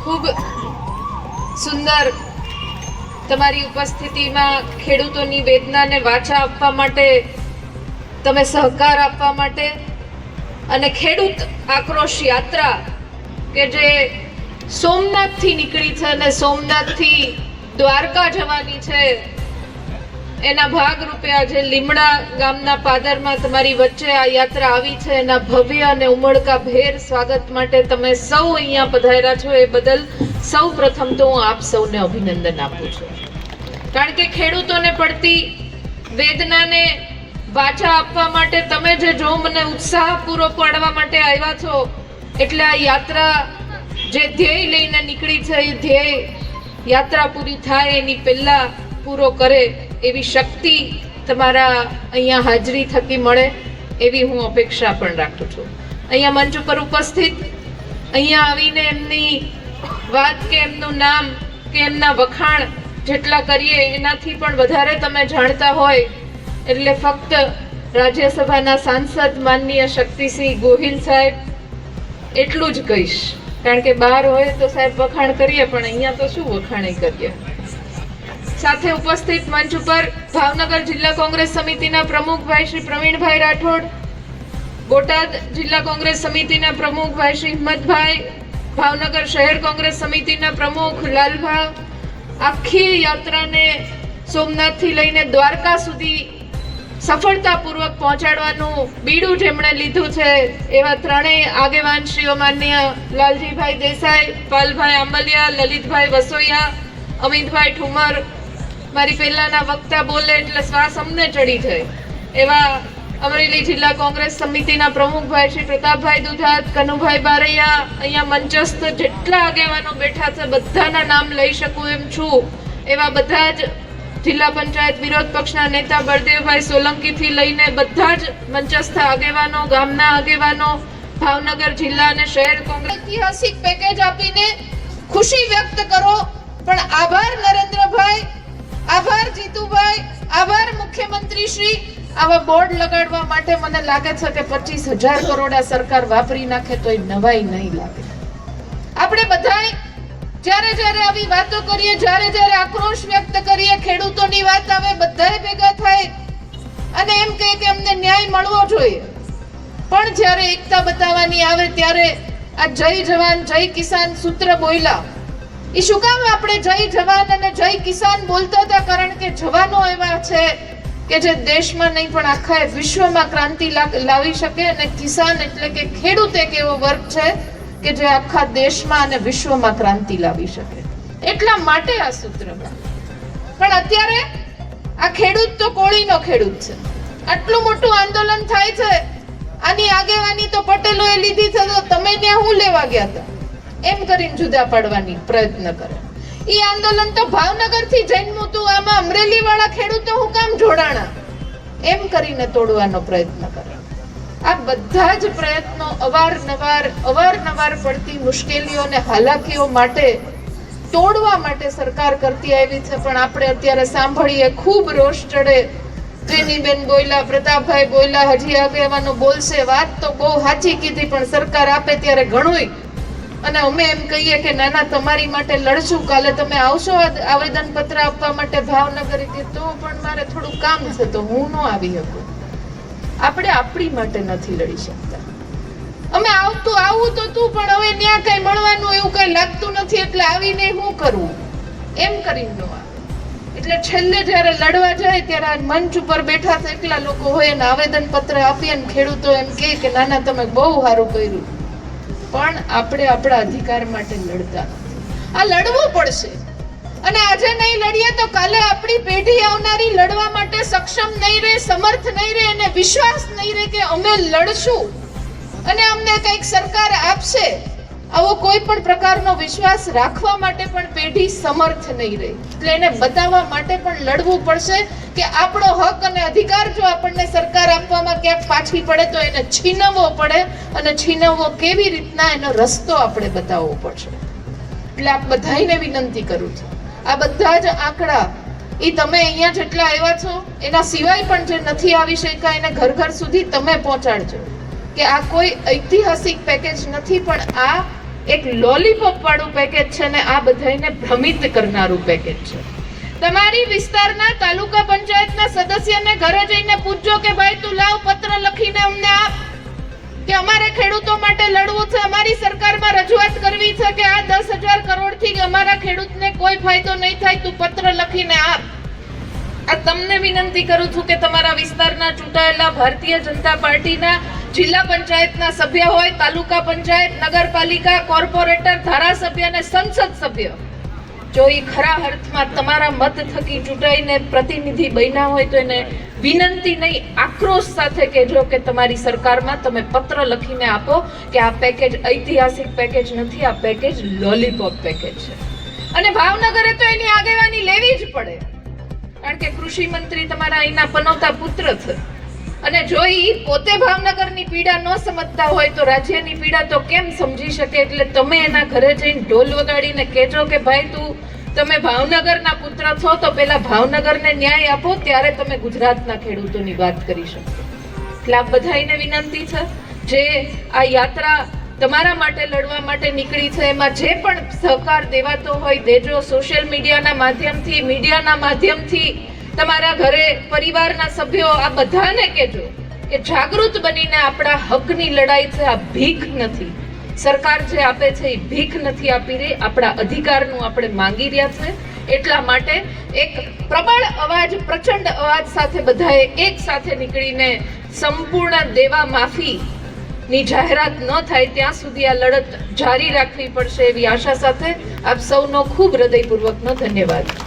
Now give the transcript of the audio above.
ખૂબ સુંદર તમારી ઉપસ્થિતિમાં ખેડૂતોની વેદનાને વાચા આપવા માટે, તમે સહકાર આપવા માટે અને ખેડૂત આક્રોશ યાત્રા કે જે સોમનાથથી નીકળી છે અને સોમનાથથી દ્વારકા જવાની છે, એના ભાગરૂપે આજે લીમડા ગામના પાદરમાં તમારી વચ્ચે આ યાત્રા આવી છે. એના ભવ્ય અને ઉમળકાભેર સ્વાગત માટે તમે સૌ અહીંયા પધાર્યા છો, એ બદલ સૌ પ્રથમ તો હું આપ સૌને અભિનંદન આપું છું. કારણ કે ખેડૂતોને પડતી વેદનાને વાચા આપવા માટે તમે જે જોમ અને ઉત્સાહ પૂરો પાડવા માટે આવ્યા છો, એટલે આ યાત્રા જે ધ્યેય લઈને નીકળી છે, એ ધ્યેય યાત્રા પૂરી થાય એની પહેલા પૂરો કરે એવી શક્તિ તમારા અહીંયા હાજરી થકી મળે એવી હું અપેક્ષા પણ રાખું છું. અહીંયા મંચ ઉપર ઉપસ્થિત અહીંયા આવીને એમની વાત કે એમનું નામ કે એમના વખાણ જેટલા કરીએ એનાથી પણ વધારે તમે જાણતા હોય એટલે ફક્ત રાજ્યસભાના સાંસદ માનનીય શક્તિસિંહ ગોહિલ સાહેબ એટલું જ કહીશ. કારણ કે બહાર હોય તો સાહેબ વખાણ કરીએ, પણ અહીંયા તો શું વખાણ કરીએ. સાથે ઉપસ્થિત મંચ ઉપર ભાવનગર જિલ્લા કોંગ્રેસ સમિતિના પ્રમુખ ભાઈ શ્રી પ્રવીણભાઈ રાઠોડ, બોટાદ જિલ્લા કોંગ્રેસ સમિતિના પ્રમુખ ભાઈ શ્રી હિંમતભાઈ, ભાવનગર શહેર કોંગ્રેસ સમિતિના પ્રમુખ લાલભા, આખી યાત્રાને સોમનાથથી લઈને દ્વારકા સુધી સફળતાપૂર્વક પહોંચાડવાનું બીડું જેમણે લીધું છે એવા ત્રણેય આગેવાન શ્રીઓ માનનીય લાલજીભાઈ દેસાઈ, પાલભાઈ આંબલિયા, લલિતભાઈ વસોયા, અમિતભાઈ ઠુમર, મારી પહેલાના વક્તા બોલે એટલે શ્વાસ અમને ચડી જાય એવા અમરેલી જિલ્લા કોંગ્રેસ સમિતિના પ્રમુખ ભાઈ શ્રી પ્રતાપભાઈ દુધાત, કનુભાઈ બારૈયા, અહીંયા મંચસ્થ જેટલા આગેવાનો બેઠા છે બધાના નામ લઈ શકું એમ છું એવા બધા જ જિલ્લા પંચાયત વિરોધ પક્ષના નેતા બળદેવભાઈ સોલંકીથી લઈને બધા જ મંચસ્થ આગેવાનો, ગામના આગેવાનો, ભાવનગર જિલ્લા અને શહેર કોંગ્રેસ ઐતિહાસિક પેકેજ આપીને ખુશી વ્યક્ત કરો. પણ આભાર નરેન્દ્રભાઈ, આભાર જીતુભાઈ, આભાર મુખ્યમંત્રી શ્રી. આવા બોર્ડ લગાડવા માટે મને લાગે છે કે 25,000 કરોડ આ સરકાર વાપરી નાખે તો એ નવાઈ નહીં લાગે. આપણે બધાય જ્યારે જ્યારે આવી વાતો કરીએ, જ્યારે જ્યારે આક્રોશ વ્યક્ત કરીએ, ખેડૂતોની વાત આવે, બધાય ભેગા થાય અને એમ કહે કે અમને ન્યાય મળવો જોઈએ. પણ જ્યારે એકતા બતાવવાની આવે ત્યારે આ જય જવાન જય કિસાન સૂત્ર બોલ્યા. એ શું કામ આપણે જય જવાન અને જય કિસાન બોલતા હતા? કારણ કે જવાનો એવા છે કે જે દેશમાં નહીં પણ આખા વિશ્વમાં ક્રાંતિ લાવી શકે, અને કિસાન એટલે કે ખેડૂત એક એવો વર્ગ છે કે જે આખા દેશમાં અને વિશ્વમાં ક્રાંતિ લાવી શકે. એટલા માટે આ સૂત્ર. પણ અત્યારે આ ખેડૂત તો કોળીનો ખેડૂત છે. આટલું મોટું આંદોલન થાય છે, આની આગેવાની તો પટેલોએ લીધી છે, તો તમે ત્યાં હું લેવા ગયા હતા એમ કરીને જુદા પાડવાની પ્રયત્ન કરે. એ આંદોલન તો ભાવનગરથી જન્મ્યું હતું, આમાં અમરેલી વાળા ખેડૂતો હું કામ જોડાણા એમ કરીને તોડવાનો પ્રયત્ન કરે. આ બધા જ પ્રયત્નો અવારનવાર પડતી મુશ્કેલીઓ અને હાલાકીઓ માટે તોડવા માટે સરકાર કરતી આવી છે. પણ આપણે અત્યારે સાંભળીએ, ખૂબ રોષ ચડે. ટ્રેનીબેન બોલ્યા, પ્રતાપભાઈ બોલ્યા, હજી આગેવાનો બોલશે. વાત તો બહુ સાચી કીધી, પણ સરકાર આપે ત્યારે ઘણુંય અને અમે એમ કહીએ કે નાના તમારી માટે લડશું. કાલે તમે આવશો આવેદન પત્ર આપવા માટે ભાવનગર, તો પણ મારે થોડું કામ છે તો હું ન આવી શકું. આપણે આપણી માટે નથી લડી શકતા. અમે આવું તો તું, પણ હવે ત્યાં કઈ મળવાનું એવું કઈ લાગતું નથી, એટલે આવીને શું કરવું એમ કરીને ન આવે. એટલે છેલ્લે જયારે લડવા જાય ત્યારે મંચ ઉપર બેઠા છે એટલા લોકો હોય અને આવેદન પત્ર આપીએ અને ખેડૂતો એમ કે નાના તમે બહુ સારું કર્યું. પણ આપણે આપણા અધિકાર માટે લડતા નથી. આ લડવું પડશે, અને આજે નહીં લડીએ તો કાલે આપણી પેઢી આવનારી લડવા માટે સક્ષમ નહીં રહે, સમર્થ નહીં રહે, અને વિશ્વાસ નહીં રહે કે અમે લડશું અને અમને કંઈક સરકાર આપશે. આવો કોઈ પણ પ્રકારનો વિશ્વાસ રાખવા માટે પણ પેઢી સમર્થ નહીં રહે. એટલે એને બતાવવા માટે પણ લડવું પડશે કે આપણો હક અને અધિકાર જો આપણને સરકાર આપવામાં ક્યાંક પાછી પડે તો એને છીનવવો પડે, અને છીનવવો કેવી રીતના એનો રસ્તો આપણે બતાવવો પડશે. એટલે આપ બધાને વિનંતી કરું છું, આ બધા જ આંકડા એ તમે અહીંયા જેટલા આવ્યા છો એના સિવાય પણ જે નથી આવી શક્યા એને ઘર ઘર સુધી તમે પહોંચાડજો કે આ કોઈ ઐતિહાસિક પેકેજ નથી, પણ આ એક લોલીપોપ વાળું પેકેજ છે ને આ બધાને ભ્રમિત કરનારું પેકેજ છે. તમારી વિસ્તારના તાલુકા પંચાયતના સદસ્યને ઘરે જઈને પૂછજો કે ભાઈ તું લાવ પત્ર લખીને અમને આપ કે અમારે ખેડૂતો માટે લડવું છે, અમારી સરકારમાં રજૂઆત કરવી છે કે આ 10,000 કરોડથી અમારા ખેડૂતને કોઈ ફાયદો નહીં થાય, તું પત્ર લખીને આપ. આ તમને વિનંતી કરું છું કે તમારા વિસ્તારના ચૂંટાયેલા ભારતીય જનતા પાર્ટીના જિલ્લા પંચાયતના સભ્ય હોય, તાલુકા પંચાયત, નગરપાલિકા, કોર્પોરેટર, ધારાસભ્ય અને સંસદ સભ્ય જો એ ખરા અર્થમાં તમારા મત થકી ચૂંટાઈને પ્રતિનિધિ બન્યા હોય તો એને વિનંતી નહીં આક્રોશ સાથે કહેજો કે તમારી સરકારમાં તમે પત્ર લખીને આપો કે આ પેકેજ ઐતિહાસિક પેકેજ નથી, આ પેકેજ લોલીપોપ પેકેજ છે. અને ભાવનગરે તો એની આગેવાની લેવી જ પડે, કારણ કે કૃષિ મંત્રી તમારા અહીંના પનોતા પુત્ર છે. અને જો ઈ પોતે ભાવનગરની પીડા ન સમજતા હોય તો રાજ્યની પીડા તો કેમ સમજી શકે? એટલે તમે એના ઘરે જઈને ઢોલ વગાડીને કહેજો કે ભાઈ તમે ભાવનગરના પુત્ર છો તો પેલા ભાવનગરને ન્યાય આપો, ત્યારે તમે ગુજરાતના ખેડૂતોની વાત કરી શકો. એટલે આ બધાને વિનંતી છે જે આ યાત્રા તમારા માટે લડવા માટે નીકળી છે એમાં જે પણ સહકાર દેવાતો હોય દેજો. સોશિયલ મીડિયાના માધ્યમથી, મીડિયાના માધ્યમથી તમારા ઘરે પરિવારના સભ્યો આ બધાને કહેજો કે જાગૃત બનીને આપણા હકની લડાઈ છે, આ ભીખ નથી. સરકાર જે આપે છે એ ભીખ નથી આપી રહી, આપણા અધિકારનું આપણે માંગી રહ્યા છે. એટલા માટે એક પ્રબળ અવાજ, પ્રચંડ અવાજ સાથે બધાએ એક સાથે નીકળીને સંપૂર્ણ દેવા માફીની જાહેરાત ન થાય ત્યાં સુધી આ લડત જારી રાખવી પડશે એવી આશા સાથે આપ સૌનો ખૂબ હૃદયપૂર્વકનો ધન્યવાદ.